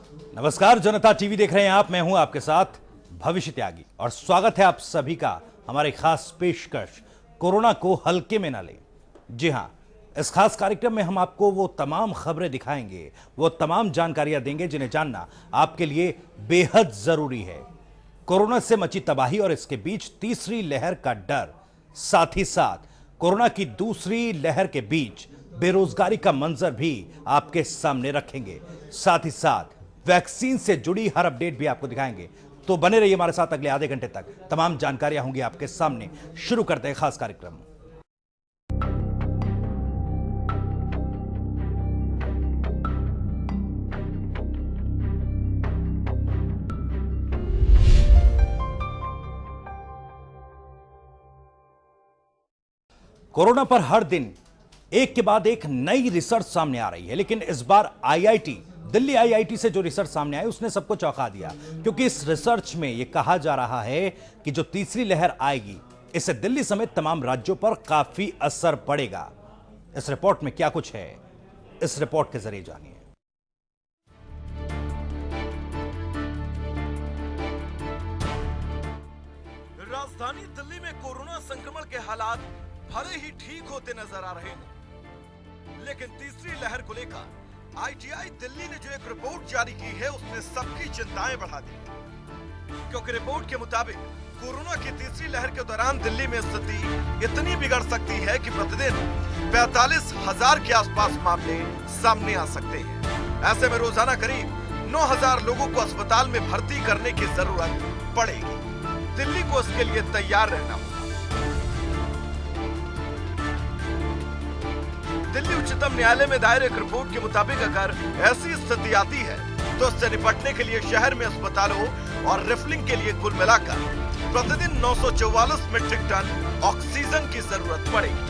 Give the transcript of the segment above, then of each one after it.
नमस्कार, जनता टीवी देख रहे हैं आप। मैं हूं आपके साथ भविष्य त्यागी और स्वागत है आप सभी का हमारे खास पेशकश कोरोना को हल्के में ना लें। जी हां, इस खास कार्यक्रम में हम आपको वो तमाम खबरें दिखाएंगे, वो तमाम जानकारियां देंगे जिन्हें जानना आपके लिए बेहद जरूरी है। कोरोना से मची तबाही और इसके बीच तीसरी लहर का डर, साथ ही साथ कोरोना की दूसरी लहर के बीच बेरोजगारी का मंजर भी आपके सामने रखेंगे। साथ ही साथ वैक्सीन से जुड़ी हर अपडेट भी आपको दिखाएंगे। तो बने रहिए हमारे साथ अगले आधे घंटे तक, तमाम जानकारियां होंगी आपके सामने। शुरू करते हैं खास कार्यक्रम। कोरोना पर हर दिन एक के बाद एक नई रिसर्च सामने आ रही है, लेकिन इस बार दिल्ली आईआईटी से जो रिसर्च सामने आई उसने सबको चौंका दिया, क्योंकि इस रिसर्च में यह कहा जा रहा है कि जो तीसरी लहर आएगी इससे दिल्ली समेत तमाम राज्यों पर काफी असर पड़ेगा। इस रिपोर्ट में क्या कुछ है, इस रिपोर्ट के जरिए जानिए। राजधानी दिल्ली में कोरोना संक्रमण के हालात भले ही ठीक होते नजर आ रहे हैं, लेकिन तीसरी लहर को लेकर आईटीआई दिल्ली ने जो एक रिपोर्ट जारी की है उसने सबकी चिंताएं बढ़ा दी, क्योंकि रिपोर्ट के मुताबिक कोरोना की तीसरी लहर के दौरान दिल्ली में स्थिति इतनी बिगड़ सकती है कि प्रतिदिन 45,000 के आसपास मामले सामने आ सकते हैं। ऐसे में रोजाना करीब 9,000 लोगों को अस्पताल में भर्ती करने की जरूरत पड़ेगी। दिल्ली को इसके लिए तैयार रहना होगा। दिल्ली उच्चतम न्यायालय में दायर एक रिपोर्ट के मुताबिक अगर ऐसी स्थिति आती है तो इससे निपटने के लिए शहर में अस्पतालों और रिफिलिंग के लिए कुल मिलाकर प्रतिदिन 944 मीट्रिक टन ऑक्सीजन की जरूरत पड़ेगी।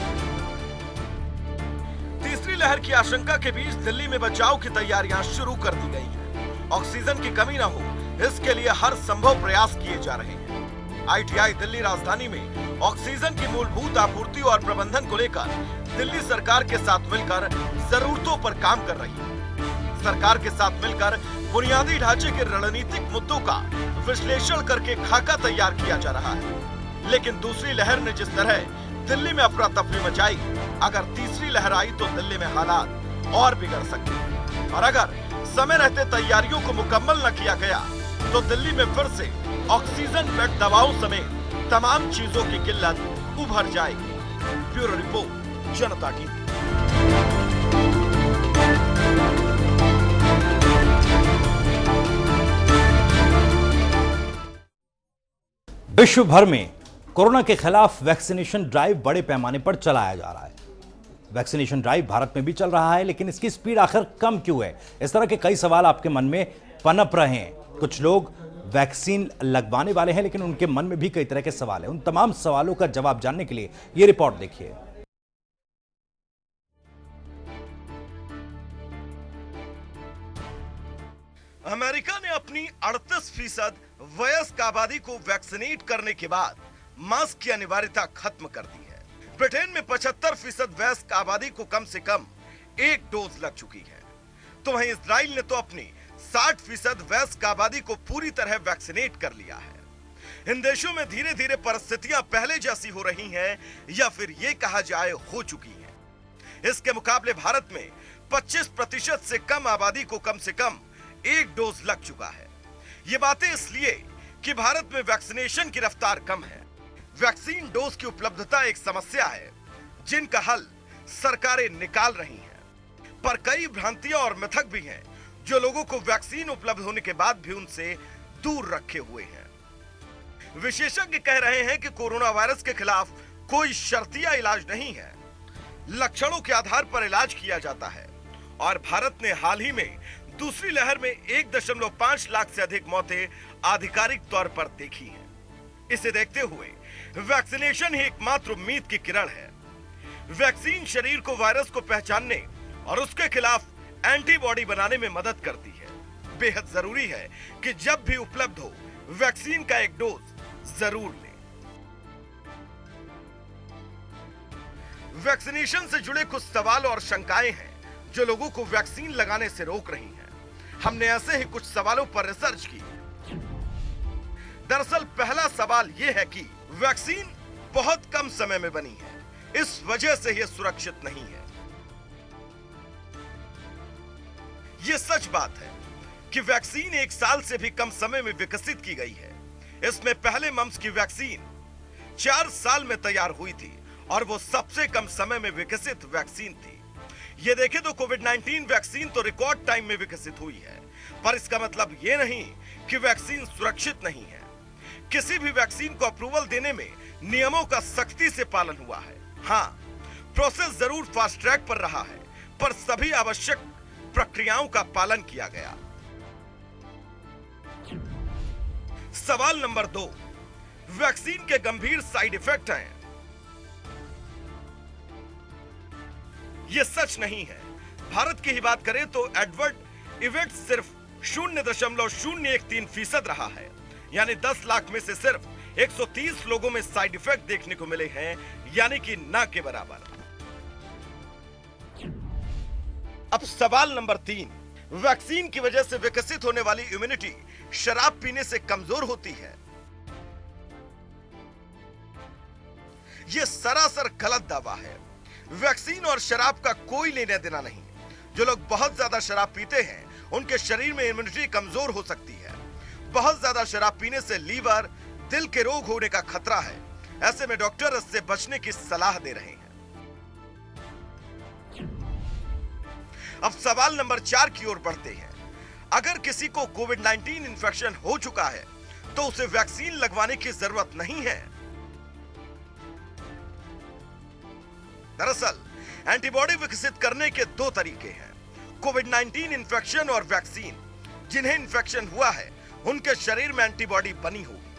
तीसरी लहर की आशंका के बीच दिल्ली में बचाव की तैयारियां शुरू कर दी गई हैं। ऑक्सीजन की कमी न हो इसके लिए हर संभव प्रयास किए जा रहे हैं। आईटीआई दिल्ली राजधानी में ऑक्सीजन की मूलभूत आपूर्ति और प्रबंधन को लेकर दिल्ली सरकार के साथ मिलकर जरूरतों पर काम कर रही है। सरकार के साथ मिलकर बुनियादी ढांचे के रणनीतिक मुद्दों का विश्लेषण करके खाका तैयार किया जा रहा है। लेकिन दूसरी लहर ने जिस तरह दिल्ली में अफरा तफरी मचाई, अगर तीसरी लहर आई तो दिल्ली में हालात और बिगड़ सकते हैं। और अगर समय रहते तैयारियों को मुकम्मल न किया गया तो दिल्ली में फिर से ऑक्सीजन बेड, दवाओं समेत तमाम चीजों की किल्लत उभर जाएगी। ब्यूरो रिपोर्ट, जनता टीवी। विश्व भर में कोरोना के खिलाफ वैक्सीनेशन ड्राइव बड़े पैमाने पर चलाया जा रहा है। वैक्सीनेशन ड्राइव भारत में भी चल रहा है, लेकिन इसकी स्पीड आखिर कम क्यों है? इस तरह के कई सवाल आपके मन में पनप रहे हैं। कुछ लोग वैक्सीन लगवाने वाले हैं, लेकिन उनके मन में भी कई तरह के सवाल हैं। उन तमाम सवालों का जवाब जानने के लिए यह रिपोर्ट देखिए। अमेरिका ने अपनी 38% वयस्क आबादी को वैक्सीनेट करने के बाद मास्क की अनिवार्यता खत्म कर दी है। ब्रिटेन में 75% वयस्क आबादी को कम से कम एक डोज लग चुकी है। तो वहीं इजराइल ने तो अपनी 60% वयस्क आबादी को पूरी तरह वैक्सीनेट कर लिया है। इन देशों में धीरे धीरे परिस्थितियां पहले जैसी हो रही हैं, या फिर ये कहा जाए हो चुकी हैं। इसके मुकाबले भारत में 25% से कम आबादी को कम से कम एक डोज लग चुका है। ये बातें इसलिए कि भारत में वैक्सीनेशन की रफ्तार कम है। वैक्सीन डोज की उपलब्धता एक समस्या है जिनका हल सरकारें निकाल रही हैं, पर कई भ्रांतियां और मिथक भी हैं जो लोगों को वैक्सीन उपलब्ध होने के बाद भी उनसे दूर रखे हुए हैं। विशेषज्ञ कह रहे हैं कि कोरोना वायरस के खिलाफ कोई शर्तिया इलाज नहीं है, लक्षणों के आधार पर इलाज किया जाता है। और भारत ने हाल ही में दूसरी लहर में 1.5 लाख से अधिक मौतें आधिकारिक तौर पर देखी हैं। इसे देखते हुए वैक्सीनेशन ही एकमात्र उम्मीद की किरण है। वैक्सीन शरीर को वायरस को पहचानने और उसके खिलाफ एंटीबॉडी बनाने में मदद करती है। बेहद जरूरी है कि जब भी उपलब्ध हो वैक्सीन का एक डोज जरूर लें। वैक्सीनेशन से जुड़े कुछ सवाल और शंकाएं हैं जो लोगों को वैक्सीन लगाने से रोक रही हैं। हमने ऐसे ही कुछ सवालों पर रिसर्च की। दरअसल पहला सवाल यह है कि वैक्सीन बहुत कम समय में बनी है, इस वजह से यह सुरक्षित नहीं है। यह सच बात है कि वैक्सीन 1 साल से भी कम समय में विकसित की गई है। इसमें पहले मम्स की वैक्सीन 4 साल में तैयार हुई थी और वो सबसे कम समय में विकसित वैक्सीन थी। ये देखें तो कोविड-19 वैक्सीन तो रिकॉर्ड टाइम में विकसित हुई है, पर इसका मतलब ये नहीं कि वैक्सीन सुरक्षित नहीं है। किसी भी वैक्सीन को अप्रूवल देने में नियमों का सख्ती से पालन हुआ है। हाँ, प्रोसेस जरूर फास्ट ट्रैक पर रहा है, पर सभी आवश्यक प्रक्रियाओं का पालन किया गया। सवाल नंबर 2, वैक्सीन के गंभीर साइड इफेक्ट हैं। यह सच नहीं है। भारत की ही बात करें तो एडवर्ड इवेंट सिर्फ 0.013% रहा है, यानी 10 लाख में से सिर्फ 130 लोगों में साइड इफेक्ट देखने को मिले हैं, यानी कि ना के बराबर। अब सवाल नंबर 3, वैक्सीन की वजह से विकसित होने वाली इम्यूनिटी शराब पीने से कमजोर होती है। यह सरासर गलत दावा है। वैक्सीन और शराब का कोई लेना देना नहीं। जो लोग बहुत ज्यादा शराब पीते हैं, उनके शरीर में इम्यूनिटी कमजोर हो सकती है। बहुत ज्यादा शराब पीने से लीवर, दिल के रोग होने का खतरा है। ऐसे में डॉक्टर इससे बचने की सलाह दे रहे हैं। अब सवाल नंबर 4 की ओर बढ़ते हैं। अगर किसी को कोविड-19 इंफेक्शन हो चुका है तो उसे वैक्सीन लगवाने की जरूरत नहीं है। दरअसल एंटीबॉडी विकसित करने के 2 तरीके हैं, कोविड-19 इंफेक्शन और वैक्सीन। जिन्हें इंफेक्शन हुआ है उनके शरीर में एंटीबॉडी बनी होगी,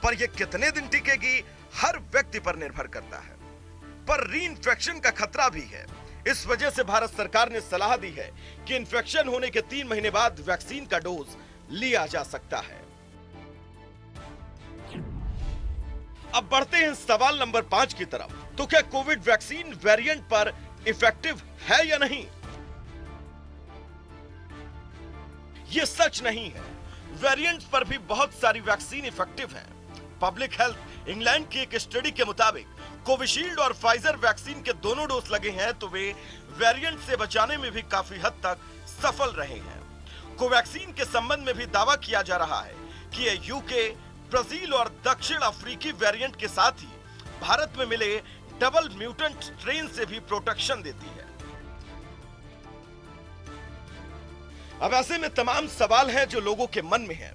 पर यह कितने दिन टिकेगी हर व्यक्ति पर निर्भर करता है। पर री इंफेक्शन का खतरा भी है। इस वजह से भारत सरकार ने सलाह दी है कि इंफेक्शन होने के 3 महीने बाद वैक्सीन का डोज लिया जा सकता है। अब बढ़ते हैं सवाल नंबर 5 की तरफ। तो क्या कोविड वैक्सीन वेरिएंट पर इफेक्टिव है या नहीं? यह सच नहीं है। वेरिएंट्स पर भी बहुत सारी वैक्सीन इफेक्टिव हैं। पब्लिक हेल्थ इंग्लैंड की एक स्टडी के मुताबिक कोविशील्ड और फाइजर वैक्सीन के दोनों डोज लगे हैं तो वे वेरिएंट से बचाने में भी काफी हद तक सफल रहे हैं। कोवैक्सीन के संबंध में भी दावा किया जा रहा है कि यह यूके, ब्राजील और दक्षिण अफ्रीकी वेरिएंट के साथ ही भारत में मिले डबल म्यूटेंट स्ट्रेन से भी प्रोटेक्शन देती है। अब ऐसे में तमाम सवाल हैं जो लोगों के मन में हैं,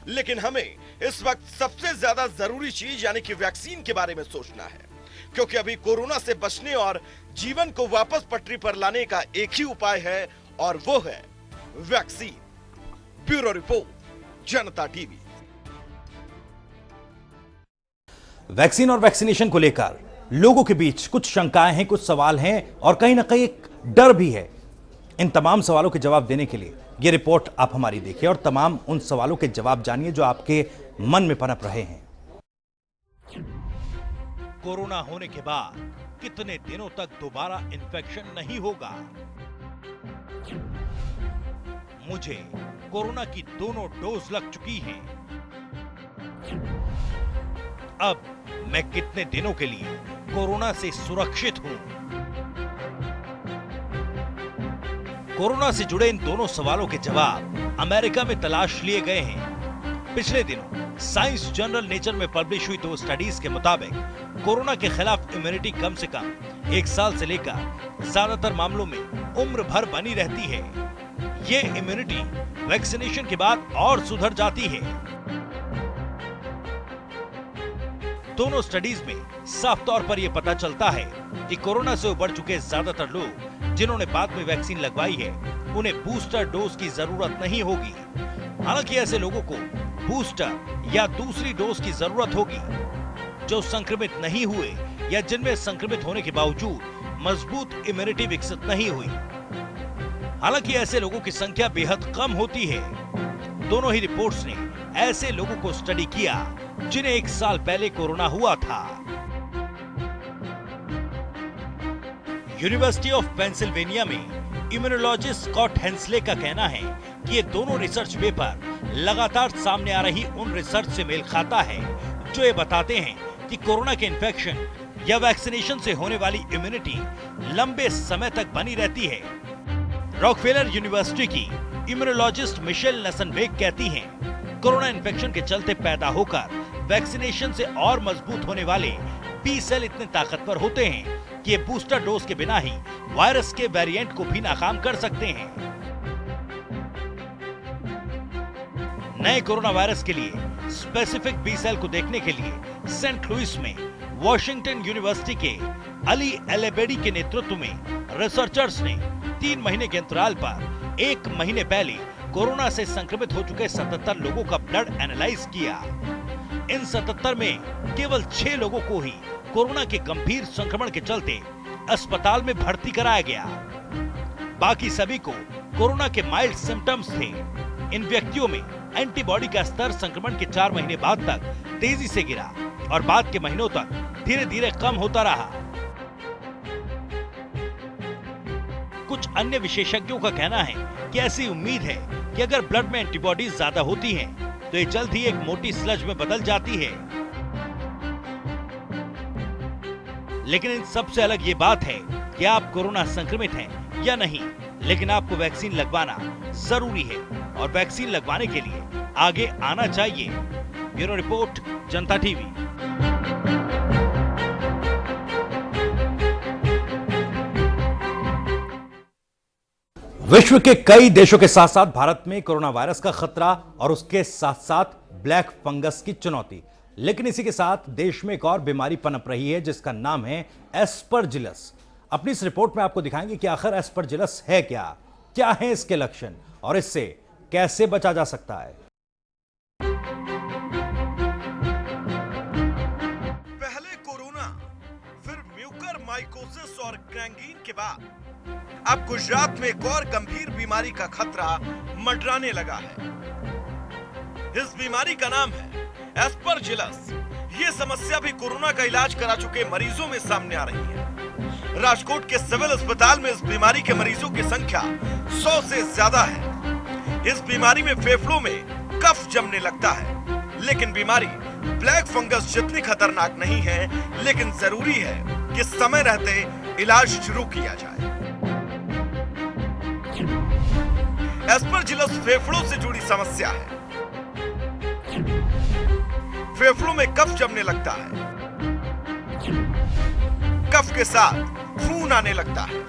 लेकिन हमें इस वक्त सबसे ज्यादा जरूरी चीज यानी कि वैक्सीन के बारे में सोचना है, क्योंकि अभी कोरोना से बचने और जीवन को वापस पटरी पर लाने का एक ही उपाय है और वो है वैक्सीन। ब्यूरो रिपोर्ट, जनता टीवी। वैक्सीन और वैक्सीनेशन को लेकर लोगों के बीच कुछ शंकाएं हैं, कुछ सवाल हैं और कहीं ना कहीं एक डर भी है। इन तमाम सवालों के जवाब देने के लिए ये रिपोर्ट आप हमारी देखिए और तमाम उन सवालों के जवाब जानिए जो आपके मन में पनप रहे हैं। कोरोना होने के बाद कितने दिनों तक दोबारा इन्फेक्शन नहीं होगा? मुझे कोरोना की दोनों डोज लग चुकी हैं। अब मैं कितने दिनों के लिए कोरोना से सुरक्षित हूं? कोरोना से जुड़े इन दोनों सवालों के जवाब अमेरिका में तलाश लिए गए हैं। पिछले दिनों साइंस जर्नल नेचर में पब्लिश हुई 2 स्टडीज के मुताबिक कोरोना के खिलाफ इम्यूनिटी कम से कम 1 साल से लेकर ज्यादातर मामलों में उम्र भर बनी रहती है। ये इम्यूनिटी वैक्सीनेशन के बाद और सुधर जाती है। दोनों स्टडीज में साफ तौर पर यह पता चलता है कि कोरोना से उबर चुके ज्यादातर लोग जिन्होंने बाद में वैक्सीन लगवाई है, उन्हें बूस्टर डोज की जरूरत नहीं होगी। हालांकि ऐसे लोगों को बूस्टर या दूसरी डोज की जरूरत होगी जो संक्रमित नहीं हुए या जिनमें संक्रमित होने के बावजूद मजबूत इम्यूनिटी विकसित नहीं हुई। हालांकि ऐसे लोगों की संख्या बेहद कम होती है। दोनों ही रिपोर्ट्स ने ऐसे लोगों को स्टडी किया जिन्हें 1 साल पहले कोरोना हुआ था। यूनिवर्सिटी ऑफ पेंसिल्वेनिया में इम्यूनोलॉजिस्ट स्कॉट हेंसले का कहना है कि ये दोनों रिसर्च पेपर लगातार सामने आ रही उन रिसर्च से मेल खाता है जो ये बताते हैं कि कोरोना के इन्फेक्शन या वैक्सीनेशन से होने वाली इम्यूनिटी लंबे समय तक बनी रहती है। रॉकफेलर यूनिवर्सिटी की इम्यूनोलॉजिस्ट मिशेल नसनबेक कहती हैं, कोरोना इन्फेक्शन के चलते पैदा होकर वैक्सीनेशन से और मजबूत होने वाले बी सेल इतने ताकतवर होते हैं कि ये बूस्टर डोज के बिना ही वायरस के वेरिएंट को भी नाकाम कर सकते हैं। नए कोरोना वायरस के लिए स्पेसिफिक बी सेल को देखने के लिए सेंट लुइस में वॉशिंगटन यूनिवर्सिटी के अली एलेबेडी के नेतृत्व में रिसर्चर्स ने 3 महीने के अंतराल पर 1 महीने पहले कोरोना से संक्रमित हो चुके 77 लोगों का ब्लड एनालाइज किया। इन 77 में केवल 6 लोगों को ही कोरोना के गंभीर संक्रमण के चलते अस्पताल में भर्ती कराया गया। बाकी सभी को कोरोना के माइल्ड सिम्टम्स थे। इन व्यक्तियों में एंटीबॉडी का स्तर संक्रमण के 4 महीने बाद तक तेजी से गिरा और बाद के महीनों तक धीरे धीरे कम होता रहा। कुछ अन्य विशेषज्ञों का कहना है कि ऐसी उम्मीद है कि अगर ब्लड में एंटीबॉडीज ज्यादा होती हैं, तो ये जल्द ही एक मोटी स्लज में बदल जाती है। लेकिन इन सबसे अलग ये बात है कि आप कोरोना संक्रमित हैं या नहीं, लेकिन आपको वैक्सीन लगवाना जरूरी है और वैक्सीन लगवाने के लिए आगे आना चाहिए। ब्यूरो रिपोर्ट, जनता टीवी। विश्व के कई देशों के साथ साथ भारत में कोरोना वायरस का खतरा और उसके साथ साथ ब्लैक फंगस की चुनौती। लेकिन इसी के साथ देश में एक और बीमारी पनप रही है जिसका नाम है एस्परजिलस। अपनी इस रिपोर्ट में आपको दिखाएंगे कि आखिर एस्परजिलस है क्या है इसके लक्षण और इससे कैसे बचा जा सकता है। पहले कोरोना, फिर म्यूकरमाइकोसिस और ग्रैंगीन के बाद अब गुजरात में एक और गंभीर बीमारी का खतरा मंडराने लगा है। इस बीमारी का नाम है एस्परजिलस। ये समस्या भी कोरोना का इलाज करा चुके मरीजों में सामने आ रही है। राजकोट के सिविल अस्पताल में इस बीमारी के मरीजों की संख्या 100 से ज्यादा है। इस बीमारी में फेफड़ों में कफ जमने लगता है, लेकिन बीमारी ब्लैक फंगस जितनी खतरनाक नहीं है, लेकिन जरूरी है कि समय रहते इलाज शुरू किया जाए। एस्परजिलस फेफड़ों से जुड़ी समस्या है। फेफड़ों में कफ जमने लगता है, कफ के साथ खून आने लगता है,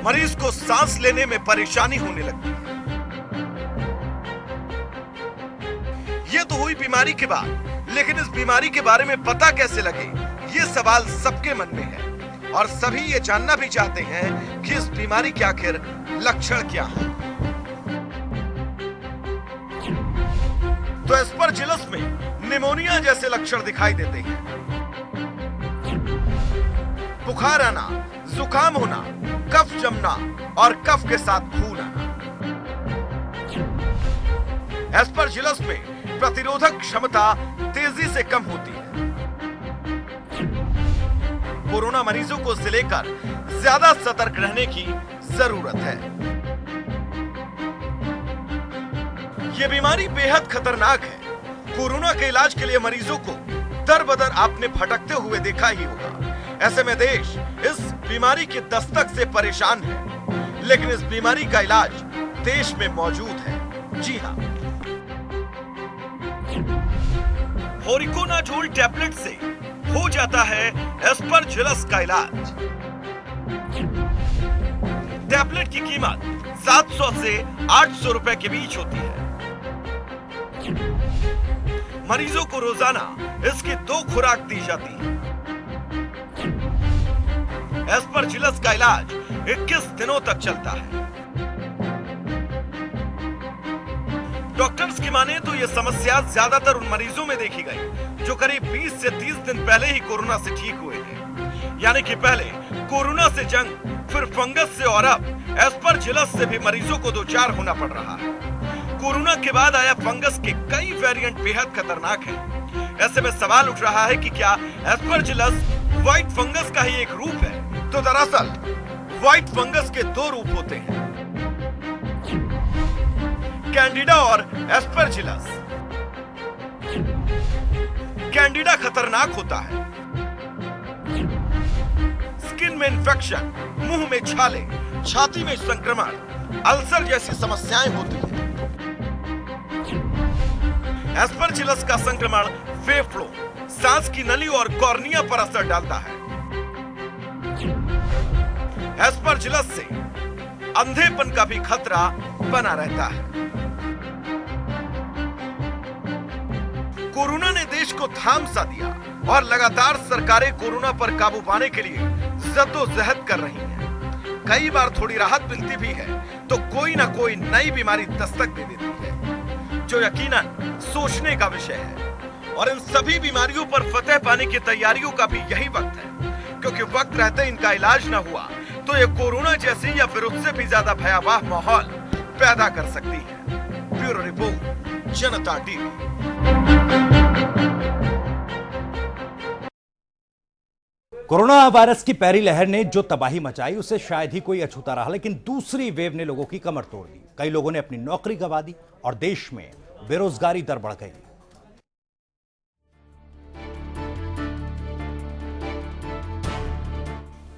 मरीज को सांस लेने में परेशानी होने लगती है। यह तो हुई बीमारी के बाद, लेकिन इस बीमारी के बारे में पता कैसे लगे, ये सवाल सबके मन में है और सभी ये जानना भी चाहते हैं कि इस बीमारी के आखिर लक्षण क्या हैं। तो एस्परजिलस में निमोनिया जैसे लक्षण दिखाई देते हैं। बुखार आना, जुकाम होना, कफ जमना और कफ के साथ खून आना। एस्परजिलस में प्रतिरोधक क्षमता तेजी से कम होती है। कोरोना मरीजों को इसे लेकर ज्यादा सतर्क रहने की जरूरत है। यह बीमारी बेहद खतरनाक है। कोरोना के इलाज के लिए मरीजों को दर बदर आपने भटकते हुए देखा ही होगा। ऐसे में देश इस बीमारी की दस्तक से परेशान है, लेकिन इस बीमारी का इलाज देश में मौजूद है। जी हां, होरिकोनाजोल टैबलेट से हो जाता है एस्परजिलस का इलाज। टैबलेट की कीमत 700 से 800 रुपए के बीच होती है। मरीजों को रोजाना इसकी 2 खुराक दी जाती है। एस्परजिलस का इलाज 21 दिनों तक चलता है। डॉक्टर्स की माने तो यह समस्या ज्यादातर उन मरीजों में देखी गई जो करीब 20 से 30 दिन पहले ही कोरोना से ठीक हुए थे। यानी कि पहले कोरोना से जंग, फिर फंगस से और अब एस्परजिलस से भी मरीजों को 2-4 होना पड़ रहा है। कोरोना के बाद आया फंगस के कई वेरिएंट बेहद खतरनाक हैं। ऐसे में सवाल उठ रहा है कि क्या एस्परजिलस व्हाइट फंगस का ही एक रूप है? तो दरअसल व्हाइट फंगस के दो रूप होते हैं, कैंडिडा और एस्परजिलस। कैंडिडा खतरनाक होता है, स्किन में इंफेक्शन, मुंह में छाले, छाती में संक्रमण, अल्सर जैसी समस्याएं होती हैं। एस्परजिलस का संक्रमण फेफड़ों, सांस की नली और कॉर्निया पर असर डालता है। एस्परजिलस से अंधेपन का भी खतरा बना रहता है। कोरोना ने देश को थाम सा दिया और लगातार सरकारें कोरोना पर काबू पाने के लिए जद्दोजहद कर रही हैं। कई बार थोड़ी राहत मिलती भी है तो कोई ना कोई नई बीमारी दस्तक दे देती है, जो यकीनन सोचने का विषय है। और इन सभी बीमारियों पर फतेह पाने की तैयारियों का भी यही वक्त है, क्योंकि वक्त रहते इनका इलाज न हुआ तो ये कोरोना जैसी या फिर उससे भी ज्यादा भयावह माहौल पैदा कर सकती है। ब्यूरो रिपोर्ट, जनता टीवी। कोरोना वायरस की पहली लहर ने जो तबाही मचाई उसे शायद ही कोई अछूता रहा, लेकिन दूसरी वेव ने लोगों की कमर तोड़ दी। कई लोगों ने अपनी नौकरी गंवा दी और देश में बेरोजगारी दर बढ़ गई।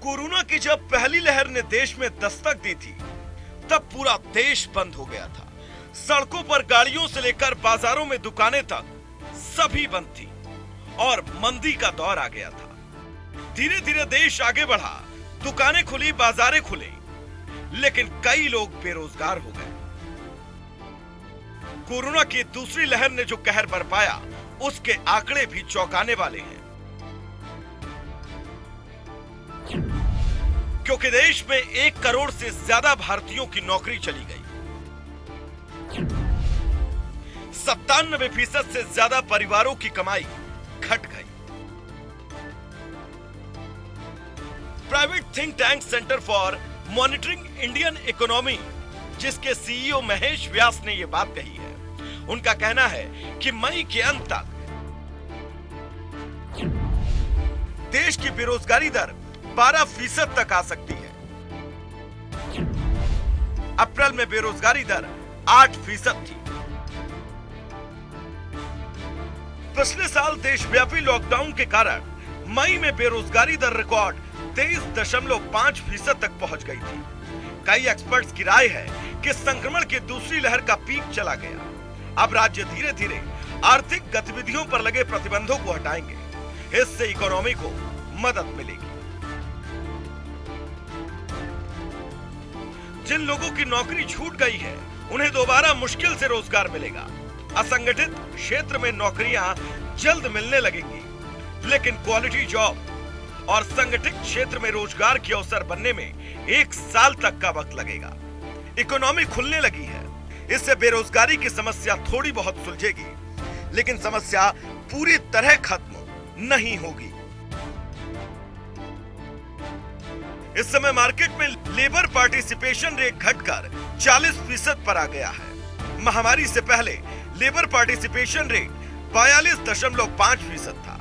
कोरोना की जब पहली लहर ने देश में दस्तक दी थी तब पूरा देश बंद हो गया था। सड़कों पर गाड़ियों से लेकर बाजारों में दुकानें तक सभी बंद थी और मंदी का दौर आ गया था। धीरे धीरे देश आगे बढ़ा, दुकानें खुली, बाजारें खुले, लेकिन कई लोग बेरोजगार हो गए। कोरोना की दूसरी लहर ने जो कहर बरपाया उसके आंकड़े भी चौंकाने वाले हैं, क्योंकि देश में 1 करोड़ से ज्यादा भारतीयों की नौकरी चली गई। 97% से ज्यादा परिवारों की कमाई घट गई। Private think tank centre for monitoring Indian economy, जिसके सीईओ महेश व्यास ने यह बात कही है, उनका कहना है कि मई के अंत तक देश की बेरोजगारी दर 12% तक आ सकती है। अप्रैल में बेरोजगारी दर 8% थी। पिछले साल देशव्यापी लॉकडाउन के कारण मई में बेरोजगारी दर रिकॉर्ड 23.5% तक पहुंच गई थी। कई एक्सपर्ट्स की राय है कि संक्रमण की दूसरी लहर का पीक चला गया। अब राज्य धीरे धीरे आर्थिक गतिविधियों पर लगे प्रतिबंधों को हटाएंगे, इससे इकोनॉमी को मदद मिलेगी। जिन लोगों की नौकरी छूट गई है उन्हें दोबारा मुश्किल से रोजगार मिलेगा। असंगठित क्षेत्र में नौकरियां जल्द मिलने लगेंगी, लेकिन क्वालिटी जॉब और संगठित क्षेत्र में रोजगार के अवसर बनने में 1 साल तक का वक्त लगेगा। इकोनॉमी खुलने लगी है, इससे बेरोजगारी की समस्या थोड़ी बहुत सुलझेगी, लेकिन समस्या पूरी तरह खत्म नहीं होगी। इस समय मार्केट में लेबर पार्टिसिपेशन रेट घटकर 40% पर आ गया है। महामारी से पहले लेबर पार्टिसिपेशन रेट 42.5% था।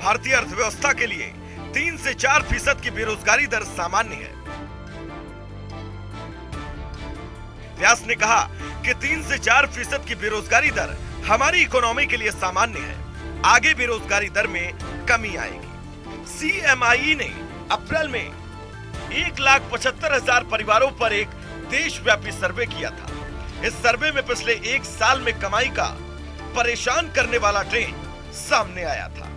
भारतीय अर्थव्यवस्था के लिए 3 से 4% की बेरोजगारी दर सामान्य है। व्यास ने कहा कि 3 से 4% की बेरोजगारी दर हमारी इकोनॉमी के लिए सामान्य है। आगे बेरोजगारी दर में कमी आएगी। CMIE ने अप्रैल में 1,75,000 परिवारों पर एक देशव्यापी सर्वे किया था। इस सर्वे में पिछले 1 साल में कमाई का परेशान करने वाला ट्रेंड सामने आया था।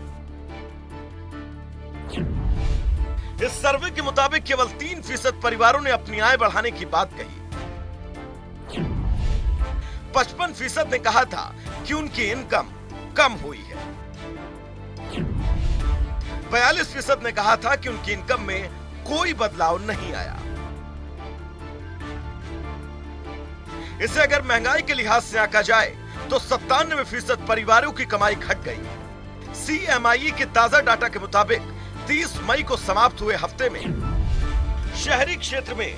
इस सर्वे के मुताबिक केवल 3% परिवारों ने अपनी आय बढ़ाने की बात कही। 55% ने कहा था कि उनकी इनकम कम हुई है। 42% ने कहा था कि उनकी इनकम में कोई बदलाव नहीं आया। इसे अगर महंगाई के लिहाज से आंका जाए तो 97% परिवारों की कमाई घट गई। CMIE के ताजा डाटा के मुताबिक 30 मई को समाप्त हुए हफ्ते में शहरी क्षेत्र में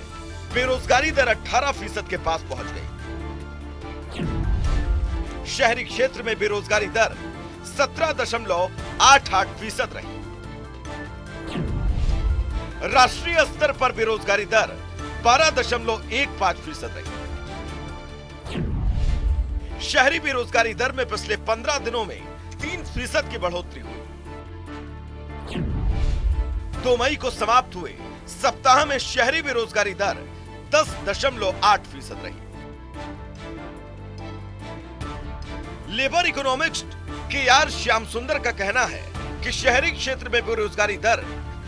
बेरोजगारी दर 18% के पास पहुंच गई। शहरी क्षेत्र में बेरोजगारी दर 17.88% रही। राष्ट्रीय स्तर पर बेरोजगारी दर 12.15% रही। शहरी बेरोजगारी दर में पिछले 15 दिनों में 3% की बढ़ोतरी हुई। 2 मई को समाप्त हुए सप्ताह में शहरी बेरोजगारी दर 10.8% रही। Labour economist KR. श्याम सुंदर का कहना है कि शहरी क्षेत्र में बेरोजगारी दर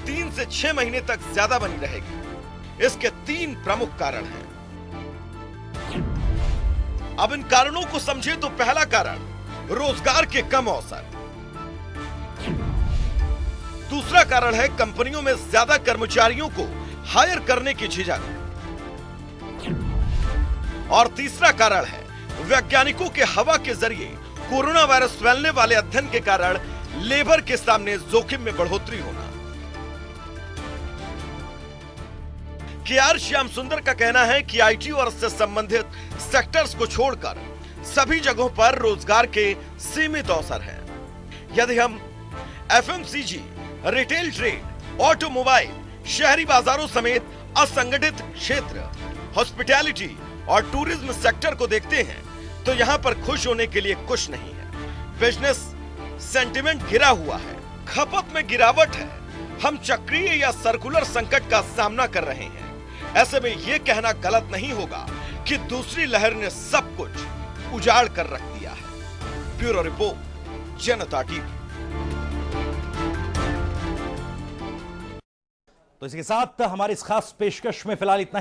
3 से 6 महीने तक ज्यादा बनी रहेगी। इसके 3 प्रमुख कारण हैं। अब इन कारणों को समझे तो पहला कारण रोजगार के कम अवसर। दूसरा कारण है कंपनियों में ज्यादा कर्मचारियों को हायर करने की झिझक। और तीसरा कारण है वैज्ञानिकों के हवा के जरिए कोरोना वायरस फैलने वाले अध्ययन के कारण लेबर के सामने जोखिम में बढ़ोतरी होना। के.आर. श्याम सुंदर का कहना है कि आईटी और इससे संबंधित सेक्टर्स को छोड़कर सभी जगहों पर रोजगार के सीमित अवसर हैं। यदि हम एफएमसीजी, रिटेल ट्रेड, ऑटोमोबाइल, शहरी बाजारों समेत असंगठित क्षेत्र, हॉस्पिटैलिटी और टूरिज्म सेक्टर को देखते हैं तो यहां पर खुश होने के लिए कुछ नहीं है। बिजनेस सेंटिमेंट गिरा हुआ है, खपत में गिरावट है। हम चक्रीय या सर्कुलर संकट का सामना कर रहे हैं। ऐसे में यह कहना गलत नहीं होगा कि दूसरी लहर ने सब कुछ उजाड़ कर रख दिया है। ब्यूरो रिपोर्ट, जनता टीवी। तो इसके साथ हमारी इस खास पेशकश में फिलहाल इतना ही।